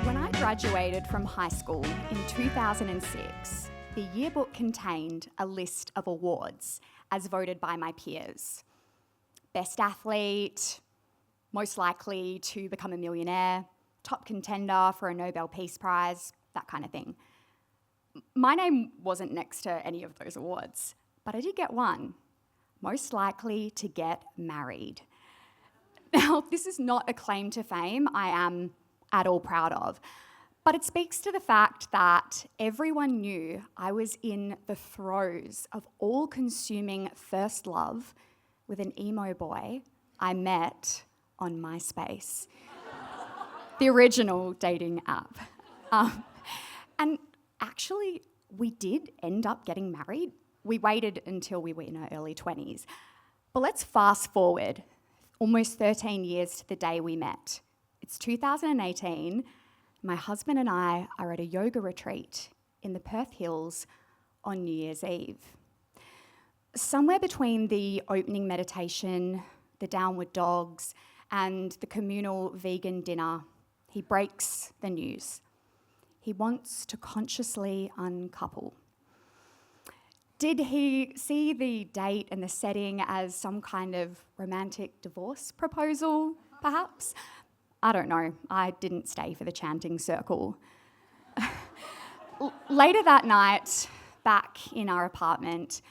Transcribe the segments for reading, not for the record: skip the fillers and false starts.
When I graduated from high school in 2006, the yearbook contained a list of awards as voted by my peers. Best athlete, most likely to become a millionaire, top contender for a Nobel Peace Prize, that kind of thing. My name wasn't next to any of those awards, but I did get one, most likely to get married. Now, this is not a claim to fame I am at all proud of, but it speaks to the fact that everyone knew I was in the throes of all-consuming first love with an emo boy I met on MySpace, the original dating app. And actually, we did end up getting married. We waited until we were in our early 20s. But let's fast forward almost 13 years to the day we met. It's 2018. My husband and I are at a yoga retreat in the Perth Hills on New Year's Eve. Somewhere between the opening meditation, the downward dogs, and the communal vegan dinner, he breaks the news. He wants to consciously uncouple. Did he see the date and the setting as some kind of romantic divorce proposal, perhaps? I don't know. I didn't stay for the chanting circle. Later that night, back in our apartment,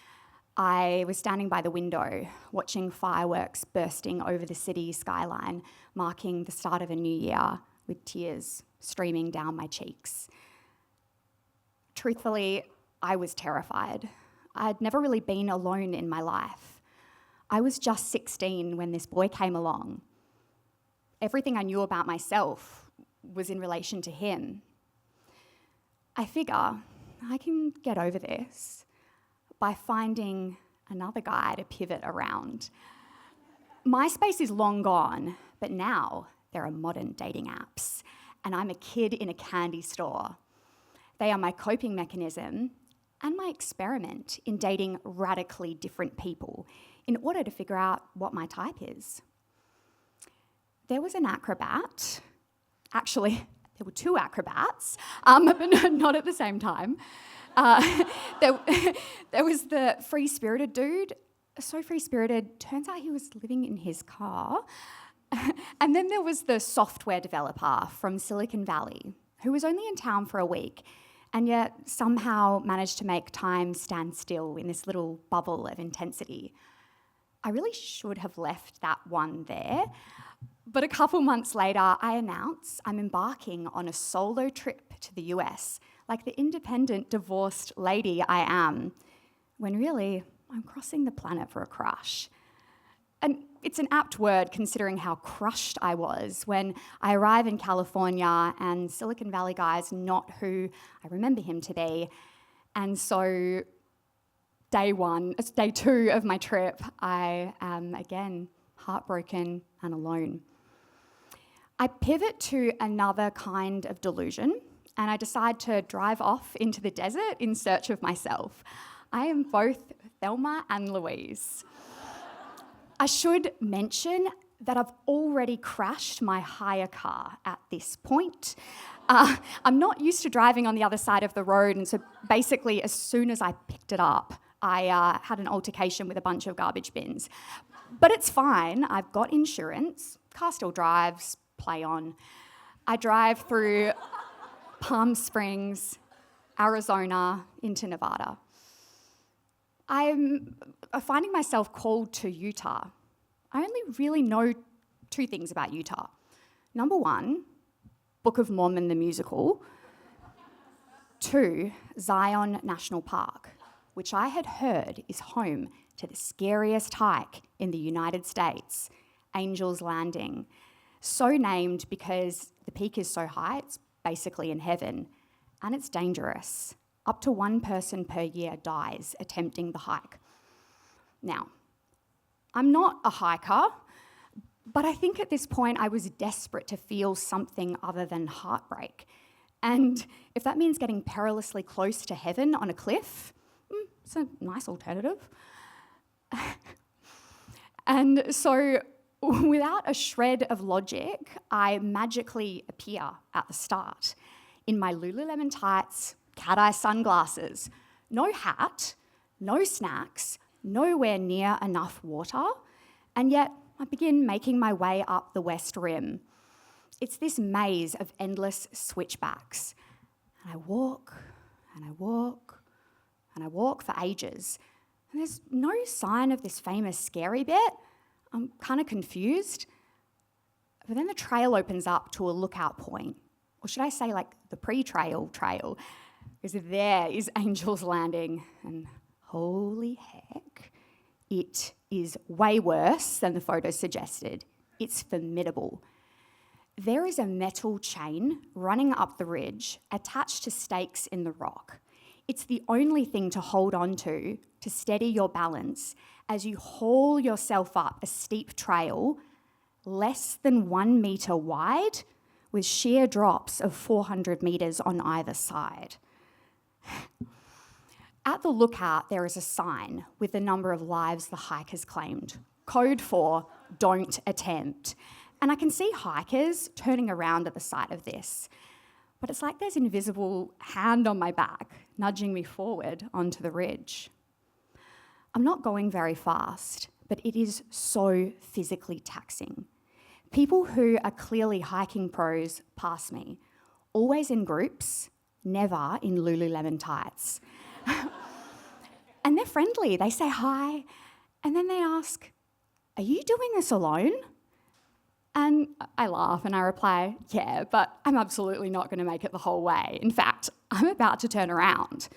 I was standing by the window watching fireworks bursting over the city skyline, marking the start of a new year with tears streaming down my cheeks. Truthfully, I was terrified. I'd never really been alone in my life. I was just 16 when this boy came along. Everything I knew about myself was in relation to him. I figure I can get over this by finding another guy to pivot around. MySpace is long gone, but now there are modern dating apps, and I'm a kid in a candy store. They are my coping mechanism and my experiment in dating radically different people in order to figure out what my type is. There was an acrobat. Actually, there were two acrobats, but not at the same time. There was the free-spirited dude. So free-spirited, turns out he was living in his car. And then there was the software developer from Silicon Valley who was only in town for a week and yet somehow managed to make time stand still in this little bubble of intensity. I really should have left that one there. But a couple months later, I announce I'm embarking on a solo trip to the US, like the independent, divorced lady I am, when really I'm crossing the planet for a crush. And it's an apt word considering how crushed I was when I arrive in California and Silicon Valley guy's not who I remember him to be. And so day two of my trip, I am again heartbroken and alone. I pivot to another kind of delusion and I decide to drive off into the desert in search of myself. I am both Thelma and Louise. I should mention that I've already crashed my hire car at this point. I'm not used to driving on the other side of the road, and so basically as soon as I picked it up, I had an altercation with a bunch of garbage bins. But it's fine, I've got insurance, car still drives, play on. I drive through Palm Springs, Arizona, into Nevada. I'm finding myself called to Utah. I only really know two things about Utah. Number one, Book of Mormon the musical. Two, Zion National Park, which I had heard is home to the scariest hike in the United States, Angel's Landing. So named because the peak is so high, it's basically in heaven. and it's dangerous. Up to 1 person per year dies attempting the hike. Now, I'm not a hiker, but I think at this point I was desperate to feel something other than heartbreak. And if that means getting perilously close to heaven on a cliff, it's a nice alternative. And so, without a shred of logic, I magically appear at the start in my Lululemon tights, cat-eye sunglasses, no hat, no snacks, nowhere near enough water, and yet I begin making my way up the West Rim. It's this maze of endless switchbacks. And I walk, and I walk, and I walk for ages. And there's no sign of this famous scary bit. I'm kind of confused. But then the trail opens up to a lookout point. Or should I say like the pre-trail trail? Because there is Angel's Landing. And holy heck, it is way worse than the photos suggested. It's formidable. There is a metal chain running up the ridge attached to stakes in the rock. It's the only thing to hold on to steady your balance as you haul yourself up a steep trail less than 1 metre wide with sheer drops of 400 metres on either side. At the lookout, there is a sign with the number of lives the hikers claimed. Code for don't attempt. And I can see hikers turning around at the sight of this. But it's like there's an invisible hand on my back, nudging me forward onto the ridge. I'm not going very fast, but it is so physically taxing. People who are clearly hiking pros pass me, always in groups, never in Lululemon tights. And they're friendly, they say hi, and then they ask, "Are you doing this alone?" And I laugh and I reply, "Yeah, but I'm absolutely not going to make it the whole way. In fact, I'm about to turn around."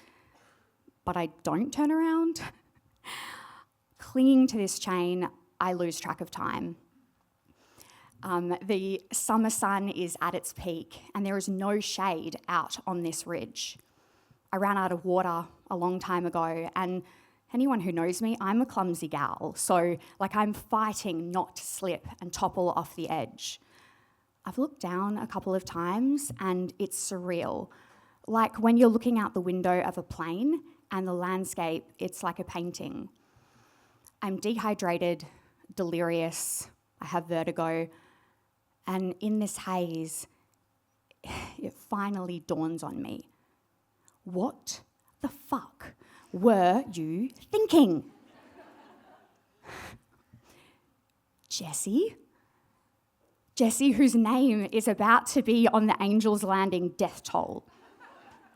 But I don't turn around. Clinging to this chain, I lose track of time. The summer sun is at its peak and there is no shade out on this ridge. I ran out of water a long time ago, and anyone who knows me, I'm a clumsy gal, so I'm fighting not to slip and topple off the edge. I've looked down a couple of times and it's surreal. Like when you're looking out the window of a plane and the landscape, it's like a painting. I'm dehydrated, delirious, I have vertigo, and in this haze, it finally dawns on me. What the fuck were you thinking? Jessie? Jessie, whose name is about to be on the Angel's Landing death toll.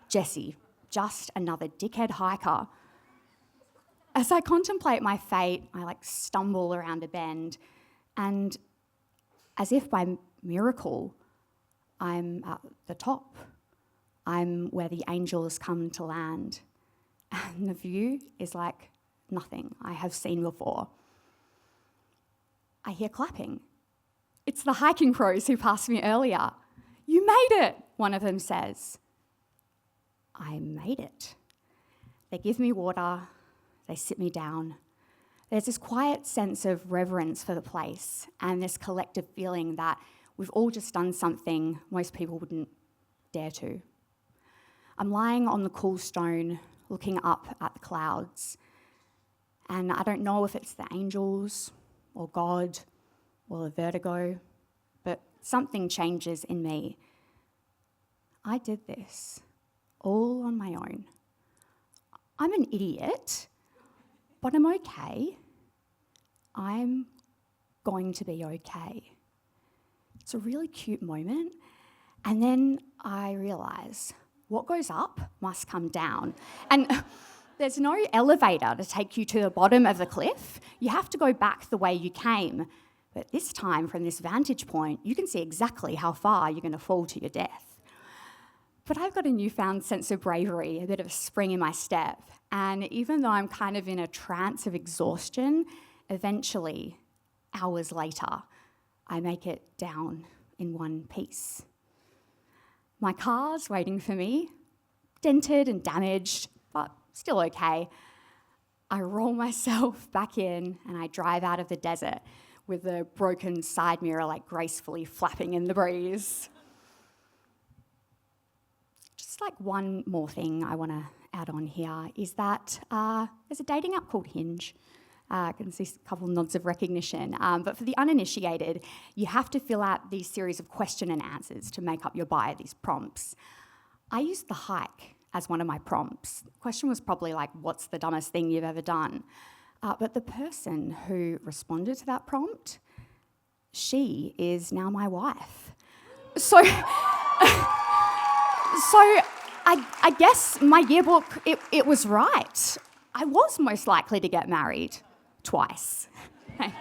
Jessie, just another dickhead hiker. As I contemplate my fate, I stumble around a bend, and as if by miracle, I'm at the top. I'm where the angels come to land. And the view is like nothing I have seen before. I hear clapping. It's the hiking pros who passed me earlier. "You made it," one of them says. I made it. They give me water, they sit me down. There's this quiet sense of reverence for the place and this collective feeling that we've all just done something most people wouldn't dare to. I'm lying on the cool stone, looking up at the clouds, and I don't know if it's the angels or God or the vertigo, but something changes in me. I did this all on my own. I'm an idiot, but I'm okay. I'm going to be okay. It's a really cute moment, and then I realise what goes up must come down. And there's no elevator to take you to the bottom of the cliff. You have to go back the way you came. But this time, from this vantage point, you can see exactly how far you're going to fall to your death. But I've got a newfound sense of bravery, a bit of a spring in my step. And even though I'm kind of in a trance of exhaustion, eventually, hours later, I make it down in one piece. My car's waiting for me, dented and damaged, but still okay. I roll myself back in and I drive out of the desert with the broken side mirror like gracefully flapping in the breeze. Just like one more thing I want to add on here is that there's a dating app called Hinge. I can see a couple nods of recognition. But for the uninitiated, you have to fill out these series of question and answers to make up your bio, these prompts. I used the hike as one of my prompts. The question was probably like, what's the dumbest thing you've ever done? But the person who responded to that prompt, she is now my wife. So I guess my yearbook, it was right. I was most likely to get married twice. Thanks.